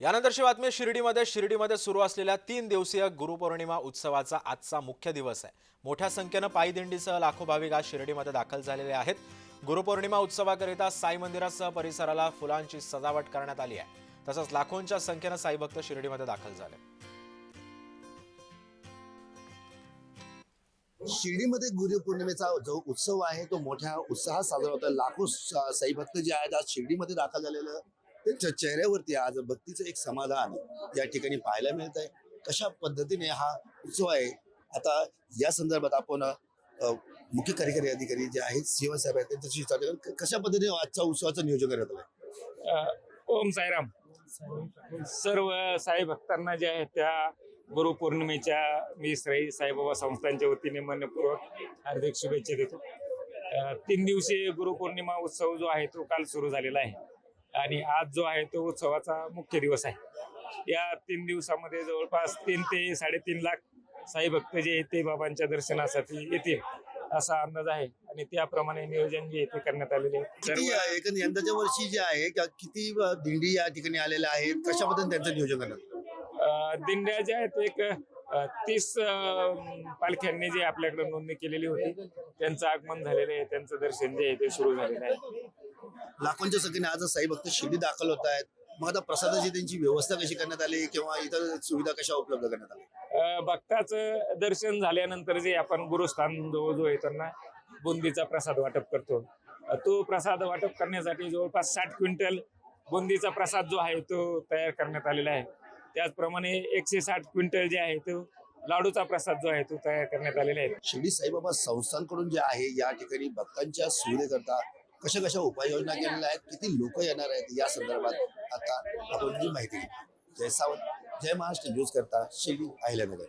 यानंतरची बातमी शिर्डीमध्ये सुरू असलेल्या 3 दिवसीय गुरुपौर्णिमा उत्सवाचा आजचा मुख्य दिवस आहे। मोठ्या संख्येने पायी दिंडीसह लाखो भाविक आज शिर्डीमध्ये दाखल झालेले आहेत। गुरुपौर्णिमा उत्सवाकरिता साई मंदिरासह परिसराला फुलांची सजावट करण्यात आली आहे। तसंच लाखोंच्या संख्येने साई भक्त शिर्डीमध्ये दाखल झाले। शिर्डीमध्ये गुरुपौर्णिमेचा जो उत्सव आहे तो मोठ्या उत्साहात साजरा होतो। लाखो साई भक्त जे आहेत आज शिर्डीमध्ये दाखल झालेलं, त्यांच्या चेहऱ्यावरती आज भक्तीचं एक समाधान या ठिकाणी पाहायला मिळत आहे। कशा पद्धतीने हा उत्सव आहे, आता या संदर्भात आपण मुख्य कार्यकारी अधिकारी जे आहेत शिवसाहेब आहेत त्यांच्याशी चर्चा करू। कशा पद्धतीने आजच्या उत्सवाचं नियोजन करण्यात आलंय? ओम साईराम। सर्व साई भक्तांना जे आहे त्या गुरुपौर्णिमेच्या मी श्री साईबाबा संस्थांच्या वतीने मनपूर्वक हार्दिक शुभेच्छा देतो। 3 दिवसीय गुरुपौर्णिमा उत्सव जो आहे तो काल सुरू झालेला आहे आणि आज जो आहे तो उत्सवाचा मुख्य दिवस आहे। या 3 दिवसामध्ये जवळपास 3 ते 3.5 लाख साई भक्त जे आहेत ते बाबांच्या दर्शनासाठी येतील असा अंदाज आहे आणि त्याप्रमाणे नियोजन जे ते करण्यात आलेले आहे। एकंदर यंदाच्या वर्षी जे आहे किती दिंडी या ठिकाणी आलेल्या आहेत, कशा पद्धतीने त्यांचं नियोजन करण्यात? दिंड्या ज्या आहेत एक 30 पालख्यांनी जे आपल्याकडे नोंदणी केलेली होती त्यांचं आगमन झालेलं आहे, त्यांचं दर्शन जे आहे ते सुरू झालेलं आहे। लाखोंच्या संख्येने आज साई भक्त शिर्डी दाखल होत आहेत। मग आता प्रसादाची त्यांची व्यवस्था कशी करण्यात आली किंवा इतर सुविधा कशा उपलब्ध करण्यात आल्या? भक्ताचं दर्शन झाल्यानंतर जे आपण गुरुस्थान जो आहे त्यांना बुंदीचा प्रसाद वाटप करतो। तो प्रसाद वाटप करण्यासाठी जवळपास 60 क्विंटल बुंदीचा प्रसाद जो आहे तो तयार करण्यात आलेला आहे। त्याचप्रमाणे 160 क्विंटल जे आहे तो लाडूचा प्रसाद जो आहे तो तयार करण्यात आलेला आहे। शिर्डी साईबाबा संस्थांकडून जे आहे या ठिकाणी भक्तांच्या सुविधेकरता कशा कशा उपाययोजना केलेल्या आहेत, किती लोक येणार आहेत या संदर्भात आता आपण जी माहिती घेतली। जय सावंत, जय महाराष्ट्र न्यूज करता शिर्डी अहिल्यानगर।